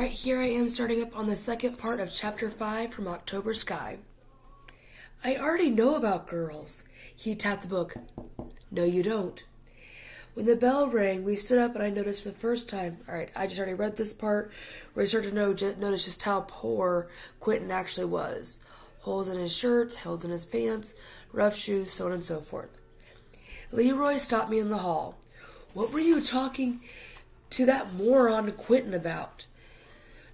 Alright, here I am starting up on the second part of Chapter 5 from October Sky. I already know about girls. He tapped the book. No, you don't. When the bell rang, we stood up and I noticed for the first time. Alright, I just already read this part where I started to notice just how poor Quentin actually was. Holes in his shirts, holes in his pants, rough shoes, so on and so forth. Leroy stopped me in the hall. What were you talking to that moron Quentin about?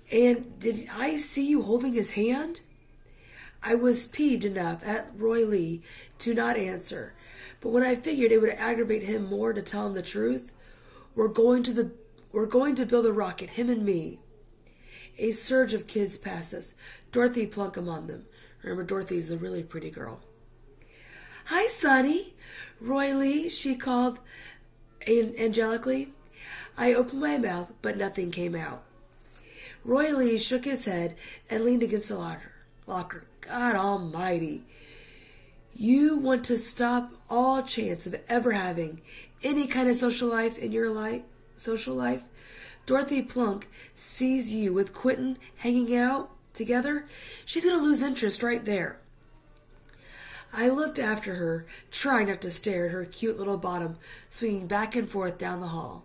And did I see you holding his hand? I was peeved enough at Roy Lee to not answer, but when I figured it would aggravate him more to tell him the truth, we're going to build a rocket, him and me. A surge of kids passed us. Dorothy Plunk among them. Remember, Dorothy's a really pretty girl. Hi, Sonny. Roy Lee, she called angelically. I opened my mouth, but nothing came out. Roy Lee shook his head and leaned against the locker. God almighty. You want to stop all chance of ever having any kind of social life in your social life? Dorothy Plunk sees you with Quentin hanging out together. She's going to lose interest right there. I looked after her, trying not to stare at her cute little bottom swinging back and forth down the hall.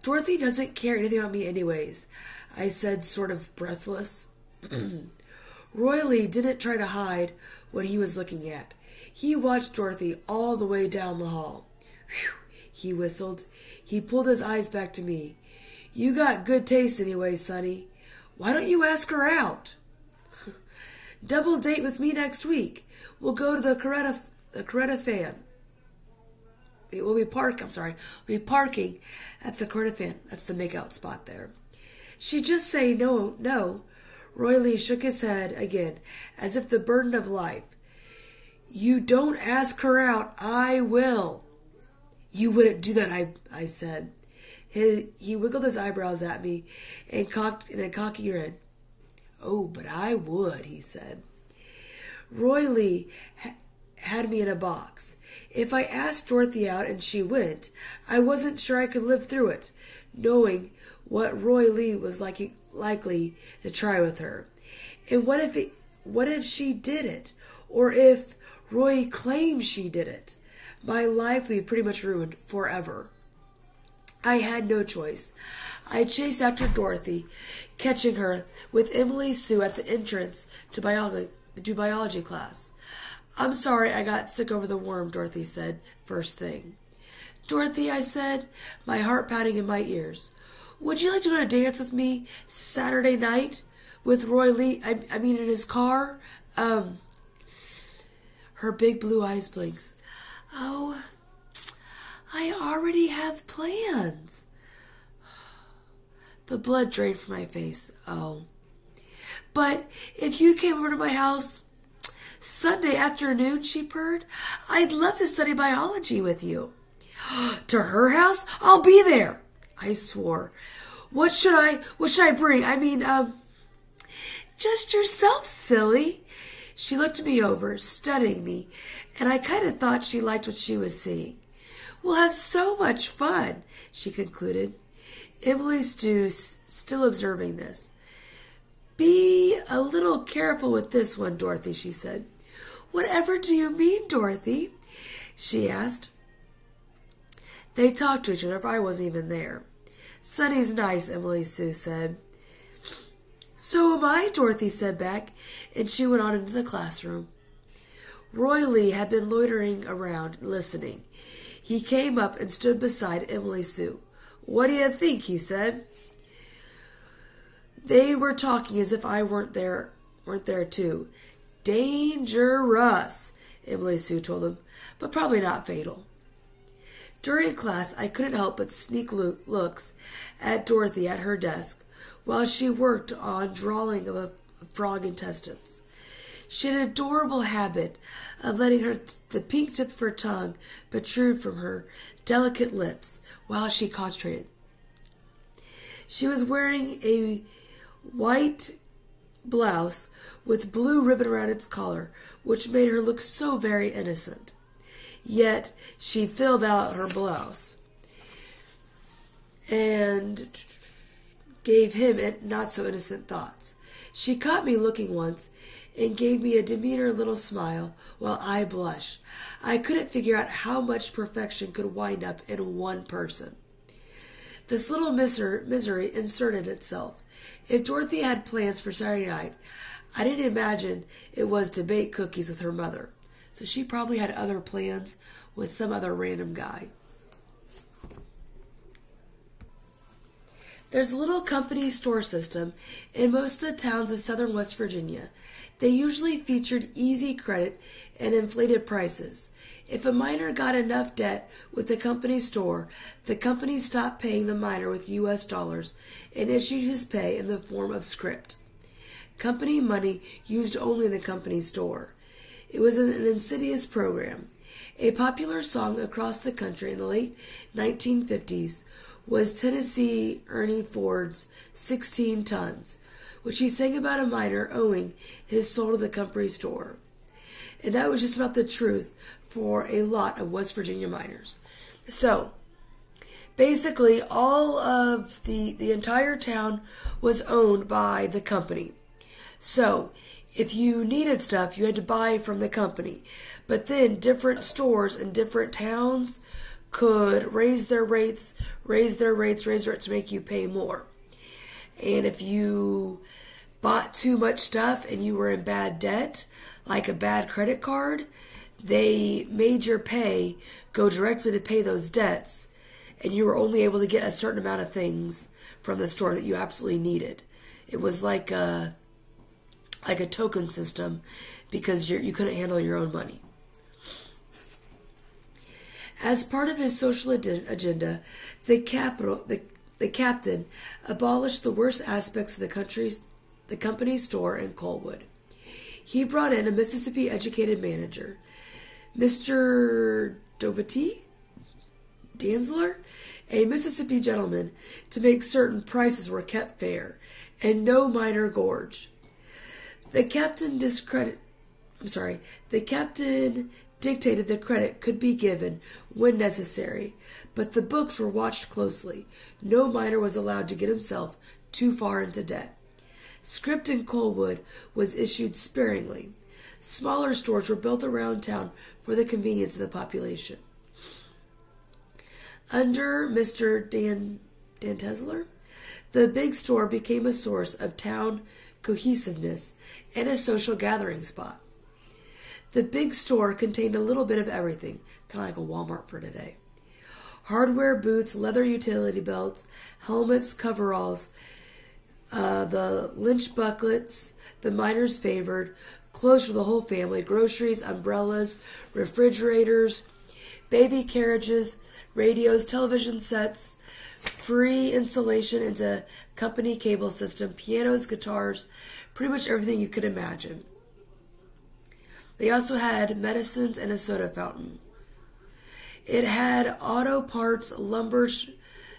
Dorothy doesn't care anything about me anyways, I said, sort of breathless. Roy Lee didn't try to hide what he was looking at. He watched Dorothy all the way down the hall. Whew, he whistled. He pulled his eyes back to me. You got good taste anyway, Sonny. Why don't you ask her out? Double date with me next week. We'll go to the Coretta Fan. We'll be parking at the Coretta Fan. That's the makeout spot there. She'd just say no. Roy Lee shook his head again, as if the burden of life. You don't ask her out, I will. You wouldn't do that, I said. He wiggled his eyebrows at me and cocked in a cocky grin. Oh, but I would, he said. Roy Lee had me in a box. If I asked Dorothy out and she went, I wasn't sure I could live through it, knowing what Roy Lee was likely to try with her. And what if she did it? Or if Roy claims she did it? My life would be pretty much ruined forever. I had no choice. I chased after Dorothy, catching her with Emily Sue at the entrance to biology class. I'm sorry I got sick over the worm, Dorothy said, first thing. Dorothy, I said, my heart pounding in my ears. Would you like to go to dance with me Saturday night with Roy Lee? I mean, in his car? Her big blue eyes blinked. Oh, I already have plans. The blood drained from my face. Oh. But if you came over to my house Sunday afternoon, she purred, I'd love to study biology with you. To her house? I'll be there. I swore. What should I bring? I mean, just yourself, silly. She looked me over, studying me, and I kind of thought she liked what she was seeing. We'll have so much fun, she concluded. Emily Stu still observing this. Be a little careful with this one, Dorothy, she said. Whatever do you mean, Dorothy? She asked. They talked to each other, for I wasn't even there. Sonny's nice, Emily Sue said. So am I, Dorothy said back, and she went on into the classroom. Roy Lee had been loitering around, listening. He came up and stood beside Emily Sue. What do you think? He said. They were talking as if I weren't there too. Dangerous, Emily Sue told him, but probably not fatal. During class, I couldn't help but sneak looks at Dorothy at her desk while she worked on drawing of a frog intestines. She had an adorable habit of letting the pink tip of her tongue protrude from her delicate lips while she concentrated. She was wearing a white blouse with blue ribbon around its collar, which made her look so very innocent. Yet she filled out her blouse. And gave him not so innocent thoughts. She caught me looking once and gave me a demure little smile while I blushed. I couldn't figure out how much perfection could wind up in one person. This little misery inserted itself. If Dorothy had plans for Saturday night, I didn't imagine it was to bake cookies with her mother. So she probably had other plans with some other random guy. There's a little company store system in most of the towns of southern West Virginia. They usually featured easy credit and inflated prices. If a miner got enough debt with the company store, the company stopped paying the miner with U.S. dollars and issued his pay in the form of script. Company money used only in the company store. It was an insidious program. A popular song across the country in the late 1950s was Tennessee Ernie Ford's 16 Tons, which he sang about a miner owing his soul to the company store. And that was just about the truth for a lot of West Virginia miners. So, basically, all of the entire town was owned by the company. So, if you needed stuff, you had to buy from the company. But then different stores in different towns could raise their rates to make you pay more. And if you bought too much stuff and you were in bad debt, like a bad credit card, they made your pay go directly to pay those debts, and you were only able to get a certain amount of things from the store that you absolutely needed. It was like a token system because you couldn't handle your own money. As part of his social agenda, the captain abolished the worst aspects of the company's store in Colwood. He brought in a Mississippi-educated manager, Mr. Doherty Danzler, a Mississippi gentleman, to make certain prices were kept fair and no miner gorged. The captain dictated the credit could be given when necessary, but the books were watched closely. No miner was allowed to get himself too far into debt. Script in Colwood was issued sparingly. Smaller stores were built around town for the convenience of the population. Under Mr. Danzler, the big store became a source of town cohesiveness and a social gathering spot. The big store contained a little bit of everything, kind of like a Walmart for today. Hardware, boots, leather utility belts, helmets, coveralls, the lynch bucklets, the miners favored, clothes for the whole family, groceries, umbrellas, refrigerators, baby carriages, radios, television sets, free installation into company cable system, pianos, guitars, pretty much everything you could imagine. They also had medicines and a soda fountain. It had auto parts, lumber,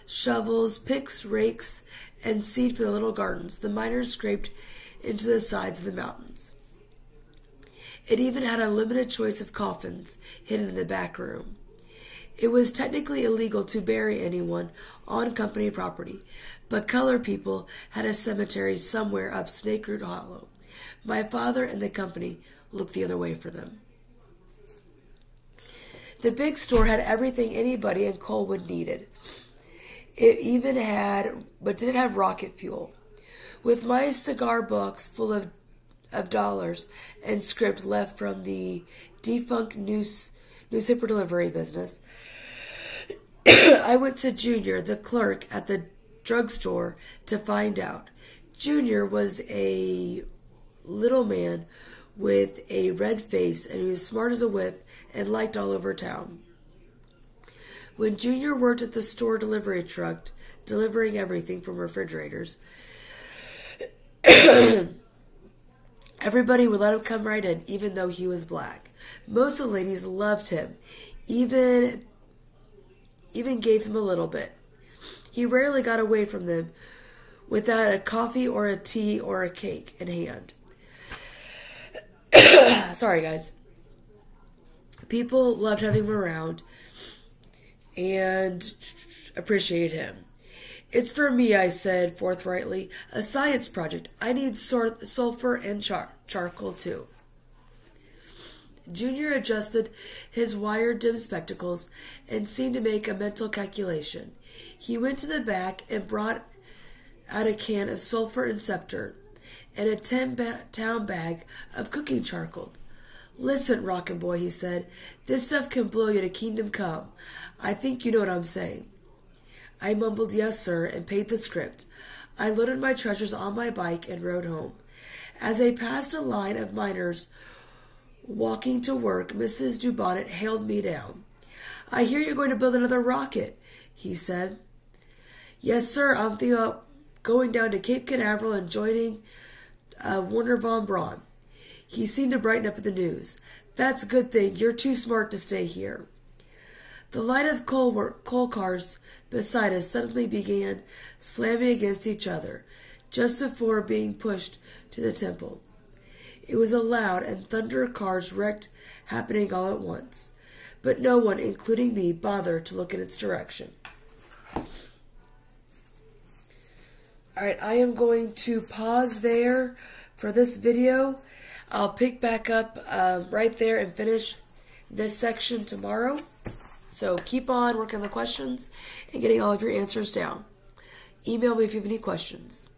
shovels, picks, rakes, and seed for the little gardens the miners scraped into the sides of the mountains. It even had a limited choice of coffins hidden in the back room. It was technically illegal to bury anyone on company property, but colored people had a cemetery somewhere up Snake Root Hollow. My father and the company looked the other way for them. The big store had everything anybody in Colwood needed. It even had, but didn't have rocket fuel. With my cigar box full of dollars and script left from the defunct newspaper delivery business, I went to Junior, the clerk at the drugstore, to find out. Junior was a little man with a red face, and he was smart as a whip and liked all over town. When Junior worked at the store delivery truck, delivering everything from refrigerators, everybody would let him come right in, even though he was black. Most of the ladies loved him, even gave him a little bit. He rarely got away from them without a coffee or a tea or a cake in hand. Sorry, guys. People loved having him around and appreciated him. It's for me, I said forthrightly. A science project. I need sulfur and charcoal, too. Junior adjusted his wire-dimmed spectacles and seemed to make a mental calculation. He went to the back and brought out a can of sulfur and scepter and a 10-pound bag of cooking charcoal. Listen, Rockin' Boy, he said, this stuff can blow you to kingdom come. I think you know what I'm saying. I mumbled yes, sir, and paid the script. I loaded my treasures on my bike and rode home. As I passed a line of miners walking to work, Mrs. Dubonnet hailed me down. I hear you're going to build another rocket, he said. Yes, sir, I'm thinking about going down to Cape Canaveral and joining Werner von Braun. He seemed to brighten up at the news. That's a good thing. You're too smart to stay here. The line of coal cars beside us suddenly began slamming against each other, just before being pushed to the temple. It was a loud and thunder cars wrecked happening all at once, but no one, including me, bothered to look in its direction. Alright, I am going to pause there for this video. I'll pick back up right there and finish this section tomorrow. So keep on working on the questions and getting all of your answers down. Email me if you have any questions.